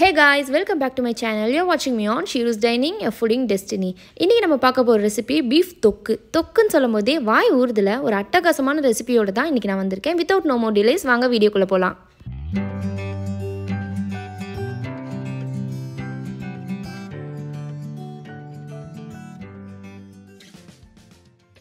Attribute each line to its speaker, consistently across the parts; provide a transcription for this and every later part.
Speaker 1: Hey guys, welcome back to my channel. You're watching me on Shiru's Dining, a fooding destiny. இன்னைக்கு நம்ம பார்க்க போற recipe beef தொக்கு. தொக்குன்னு சொல்லும்போதே வாய் ஊறுதுல ஒரு அட்டகாசமான ரெசிபியோட தான் இன்னைக்கு நான் வந்திருக்கேன். Without no more delays வாங்க வீடியோக்குள்ள போலாம்.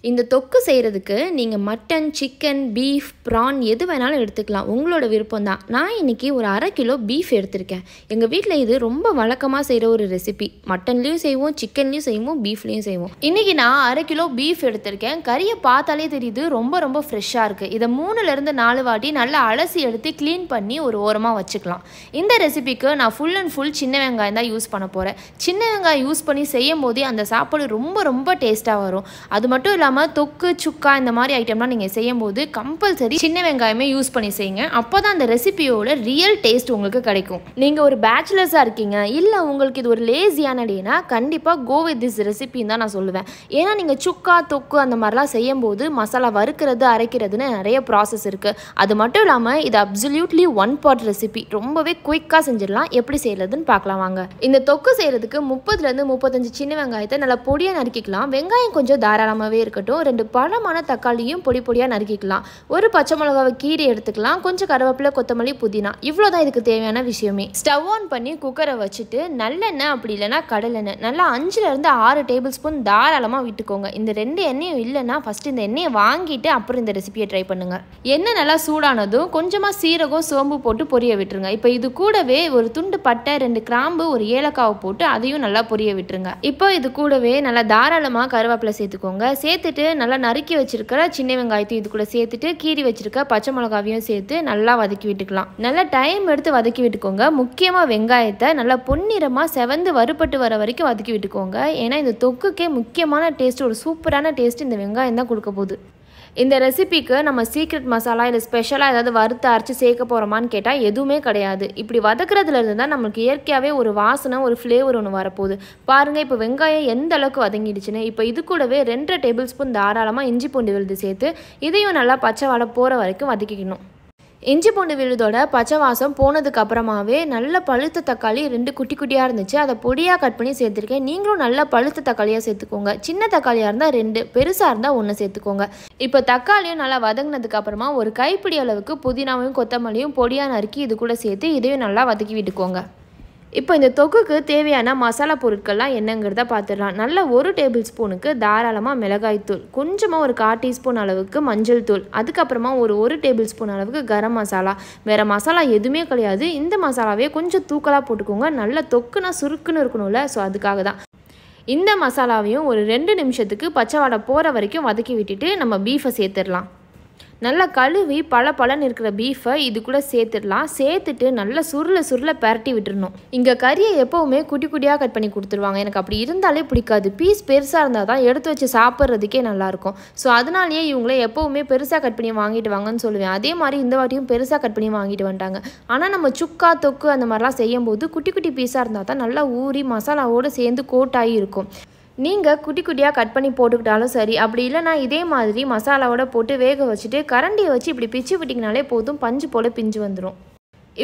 Speaker 1: இந்த தொக்கு செய்கிறதுக்கு நீங்கள் மட்டன், சிக்கன், பீஃப், ப்ரான் எது வேணாலும் எடுத்துக்கலாம். உங்களோட விருப்பம் தான். நான் இன்றைக்கி ஒரு 1/2 கிலோ பீஃப் எடுத்திருக்கேன். எங்கள் வீட்டில் இது ரொம்ப வழக்கமாக செய்கிற ஒரு ரெசிபி. மட்டன்லேயும் செய்வோம், சிக்கன்லேயும் செய்வோம், பீஃப்லேயும் செய்வோம். இன்றைக்கி நான் 1/2 கிலோ பீஃப் எடுத்திருக்கேன். கறியை பார்த்தாலே தெரியுது ரொம்ப ஃப்ரெஷ்ஷாக இருக்குது. இதை 3லேருந்து 4 வாட்டி நல்லா அலசி எடுத்து க்ளீன் பண்ணி ஒரு ஓரமாக வச்சுக்கலாம். இந்த ரெசிபிக்கு நான் ஃபுல் அண்ட் ஃபுல் சின்ன வெங்காயம் தான் யூஸ் பண்ண போகிறேன். சின்ன வெங்காயம் யூஸ் பண்ணி செய்யும் போதே அந்த சாப்பாடு ரொம்ப டேஸ்ட்டாக வரும். அது மட்டும் இல்லாமல் தொக்கு, சுக்கா இந்த மாதிரி ஐட்டம்லாம் நீங்கள் செய்யும்போது கம்பல்சரி சின்ன வெங்காயமே யூஸ் பண்ணி செய்யுங்க. அப்போ தான் அந்த ரெசிபியோட ரியல் டேஸ்ட் உங்களுக்கு கிடைக்கும். நீங்கள் ஒரு பேச்சுலர்ஸாக இருக்கீங்க, இல்லை உங்களுக்கு இது ஒரு லேசியான டேனா கண்டிப்பாக கோ வித் திஸ் ரெசிபின்னு தான் நான் சொல்லுவேன். ஏன்னா நீங்கள் சுக்கா, தொக்கு அந்த மாதிரிலாம் செய்யும்போது மசாலா வறுக்கிறது, அரைக்கிறதுன்னு நிறைய ப்ராசஸ் இருக்குது. அது மட்டும் இல்லாமல் இது அப்சல்யூட்லி 1 pot ரெசிபி. ரொம்பவே குயிக்காக செஞ்சிடலாம். எப்படி செய்யறதுன்னு பார்க்கலாம் வாங்க. இந்த தொக்கு செய்கிறதுக்கு 30லேருந்து 35 சின்ன வெங்காயத்தை நல்லா பொடியாக நறுக்கிக்கலாம். வெங்காயம் கொஞ்சம் தாராளமாகவே இருக்கட்டும். 2 பழமான தக்காளியும் பொடியாக நறுக்கிக்கலாம். ஒரு பச்சை மிளகாவை கீரி எடுத்துக்கலாம். கொஞ்சம் கருவேப்பிலை, கொத்தமல்லி, புதினா. இவ்வளோதான் இதுக்கு தேவையான விஷயமே. ஸ்டவ் ஆன் பண்ணி குக்கரை வச்சுட்டு நல்லெண்ணெய் அப்படி இல்லைன்னா கடலெண்ணெய் நல்லா 5லேருந்து 6 டேபிள் ஸ்பூன் தாராளமாக விட்டுக்கோங்க. இந்த 2 எண்ணெயும் இல்லைன்னா ஃபஸ்ட்டு இந்த எண்ணெயை வாங்கிட்டு அப்புறம் இந்த ரெசிபியை ட்ரை பண்ணுங்கள். எண்ணெய் நல்லா சூடானதும் கொஞ்சமாக சீரகம், சோம்பு போட்டு பொரிய விட்டுருங்க. இப்போ இது கூடவே ஒரு துண்டு பட்டை, 2 கிராம்பு, ஒரு ஏலக்காவை போட்டு அதையும் நல்லா பொரிய விட்டுருங்க. இப்போ இது கூடவே நல்லா தாராளமாக கருவேப்பிலை சேர்த்துக்கோங்க. சேர்த்துட்டு நல்லா நறுக்கி வச்சிருக்கிற சின்ன வெங்காயத்தையும் இது கூட சேர்த்துட்டு கீரி வச்சிருக்க பச்சை மிளகாவையும் சேர்த்து நல்லா வதக்கி விட்டுக்கலாம். நல்லா டைம் எடுத்து வதக்கி விட்டுக்கோங்க. முக்கியமாக வெங்காயத்தை நல்லா பொன்னிறமாக செவந்து வறுபட்டு வர வரைக்கும் வதக்கி விட்டுக்கோங்க. ஏன்னா இந்த தொக்குக்கே முக்கியமான டேஸ்ட், ஒரு சூப்பரான டேஸ்ட் இந்த வெங்காயம் தான் கொடுக்க போகுது. இந்த ரெசிபிக்கு நம்ம சீக்ரெட் மசாலா இல்லை ஸ்பெஷலாக ஏதாவது வறுத்து அரைச்சி சேர்க்க போகிறோமான்னு கேட்டால் எதுவுமே கிடையாது. இப்படி வதக்குறதுலேருந்து தான் நம்மளுக்கு இயற்கையாகவே ஒரு வாசனை, ஒரு ஃப்ளேவர் ஒன்று வரப்போகுது. பாருங்கள் இப்போ வெங்காயம் எந்த அளவுக்கு வதங்கிடுச்சுன்னு. இப்போ இது கூடவே 2 டேபிள் ஸ்பூன் தாராளமாக இஞ்சி பூண்டு விழுது சேர்த்து இதையும் நல்லா பச்சை வாடை போகிற வரைக்கும் வதக்கிக்கணும். இஞ்சி பூண்டு விழுதோட பச்சை வாசம் போனதுக்கு அப்புறமாவே நல்ல பழுத்த தக்காளி 2 குட்டியாக இருந்துச்சு. அதை பொடியாக கட் பண்ணி சேர்த்துருக்கேன். நீங்களும் நல்ல பழுத்த தக்காளியாக சேர்த்துக்கோங்க. சின்ன தக்காளியாக இருந்தால் 2, பெருசாக இருந்தால் 1 சேர்த்துக்கோங்க. இப்போ தக்காளியும் நல்லா வதங்கினதுக்கு அப்புறமா ஒரு கைப்பிடி அளவுக்கு புதினாவையும் கொத்தமல்லியும் பொடியாக நறுக்கி இது கூட சேர்த்து இதையும் நல்லா வதக்கி விட்டுக்கோங்க. இப்போ இந்த தொக்குக்கு தேவையான மசாலா பொருட்கள்லாம் என்னங்கிறத பார்த்துடலாம். நல்ல 1 டேபிள் ஸ்பூனுக்கு தாராளமாக மிளகாய்த்தூள், கொஞ்சமாக ஒரு 1/4 டீஸ்பூன் அளவுக்கு மஞ்சள் தூள், அதுக்கப்புறமா ஒரு டேபிள் ஸ்பூன் அளவுக்கு கரம் மசாலா. வேறு மசாலா எதுவுமே கிடையாது. இந்த மசாலாவே கொஞ்சம் தூக்கலாக போட்டுக்கோங்க. நல்ல தொக்குனா சுருக்குன்னு இருக்கணும்ல, ஸோ அதுக்காக தான். இந்த மசாலாவையும் ஒரு 2 நிமிஷத்துக்கு பச்சை வாடை போகிற வரைக்கும் வதக்கி விட்டுட்டு நம்ம பீஃபை சேர்த்துடலாம். நல்லா கழுவி பழன்னு இருக்கிற பீஃபை இது கூட சேர்த்துடலாம். சேர்த்துட்டு நல்லா சுருள பரட்டி விட்டுருணும். இங்கே கறியை எப்போவுமே குட்டியாக கட் பண்ணி கொடுத்துருவாங்க. எனக்கு அப்படி இருந்தாலே பிடிக்காது. பீஸ் பெருசாக இருந்தால் தான் எடுத்து வச்சு சாப்பிட்றதுக்கே நல்லாயிருக்கும். ஸோ அதனாலேயே இவங்களே எப்போவுமே பெருசாக கட் பண்ணி வாங்கிட்டு வாங்கன்னு சொல்லுவேன். அதே மாதிரி இந்த வாட்டியும் பெருசாக கட் பண்ணி வாங்கிட்டு வந்துட்டாங்க. ஆனால் நம்ம சுக்கா, தொக்கு அந்த மாதிரிலாம் செய்யும் போது குட்டி பீஸாக இருந்தால் தான் நல்லா ஊறி மசாலாவோடு சேர்ந்து கோட்டாகி இருக்கும். நீங்கள் குட்டியாக கட் பண்ணி போட்டுக்கிட்டாலும் சரி, அப்படி இல்லைனா இதே மாதிரி மசாலாவோட போட்டு வேக வச்சுட்டு கரண்டியை வச்சு இப்படி பிச்சு விட்டிங்கனாலே போதும், பஞ்சு போல் பிஞ்சு வந்துடும்.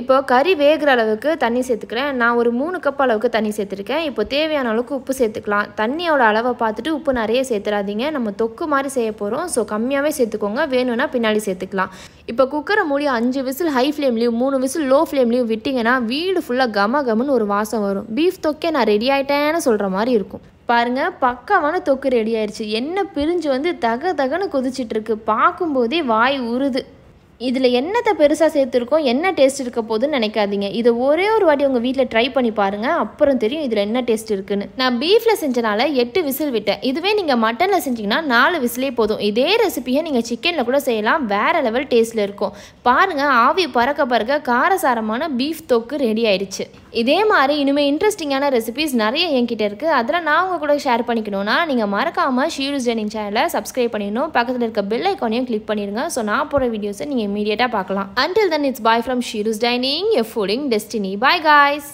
Speaker 1: இப்போ கறி வேகிற அளவுக்கு தண்ணி சேர்த்துக்கிறேன். நான் ஒரு 3 கப் அளவுக்கு தண்ணி சேர்த்துருக்கேன். இப்போ தேவையான அளவுக்கு உப்பு சேர்த்துக்கலாம். தண்ணியோட அளவை பார்த்துட்டு உப்பு நிறைய சேர்த்துறாதீங்க. நம்ம தொக்கு மாதிரி செய்ய போகிறோம். ஸோ கம்மியாகவே சேர்த்துக்கோங்க. வேணும்னா பின்னாடி சேர்த்துக்கலாம். இப்போ குக்கரை மூடி 5 விசில் ஹை ஃப்ளேம்லேயும் 3 விசில் லோ ஃப்ளேம்லேயும் விட்டிங்கன்னா வீடு ஃபுல்லாக கமன்னு ஒரு வாசம் வரும். பீஃப் தொக்கே நான் ரெடி ஆகிட்டேன்னு சொல்கிற மாதிரி இருக்கும். பாருங்கள், பக்காவான தொக்கு ரெடி ஆயிடுச்சு. எண்ணெய் பிரிஞ்சு வந்து தகன்னு கொதிச்சிட்ருக்கு. பார்க்கும்போதே வாய் உருது. இதில் என்னத்தை பெருசாக சேர்த்துருக்கோம், என்ன டேஸ்ட் இருக்க போதுன்னு நினைக்காதீங்க. இதை ஒரே ஒரு வாட்டி உங்கள் வீட்டில் ட்ரை பண்ணி பாருங்கள். அப்புறம் தெரியும் இதில் என்ன டேஸ்ட் இருக்குன்னு. நான் பீஃபில் செஞ்சனால 8 விசில் விட்டேன். இதுவே நீங்கள் மட்டனில் செஞ்சிங்கன்னா 4 விசிலே போதும். இதே ரெசிபியை நீங்கள் சிக்கனில் கூட செய்யலாம். வேறு லெவல் டேஸ்ட்டில் இருக்கும். பாருங்கள், ஆவி பறக்க காரசாரமான பீஃப் தொக்கு ரெடி ஆயிடுச்சு. இதே மாதிரி இனிமேல் இன்ட்ரெஸ்டிங்கான ரெசிபிஸ் நிறைய என்கிட்ட இருக்குது. அதில் நான் உங்கள் கூட ஷேர் பண்ணிக்கணும்னா நீங்கள் மறக்காமல் ஷீருஸ் டைனிங் சேனலை சப்ஸ்கிரைப் பண்ணிடணும். பக்கத்தில் இருக்க பெல் ஐக்கானையும் கிளிக் பண்ணிடுங்க. ஸோ நான் போகிற வீடியோஸை நீங்கள் இமீடியட்டாக பார்க்கலாம். Until then, it's bye from Shiru's Dining, your fooding destiny. Bye guys.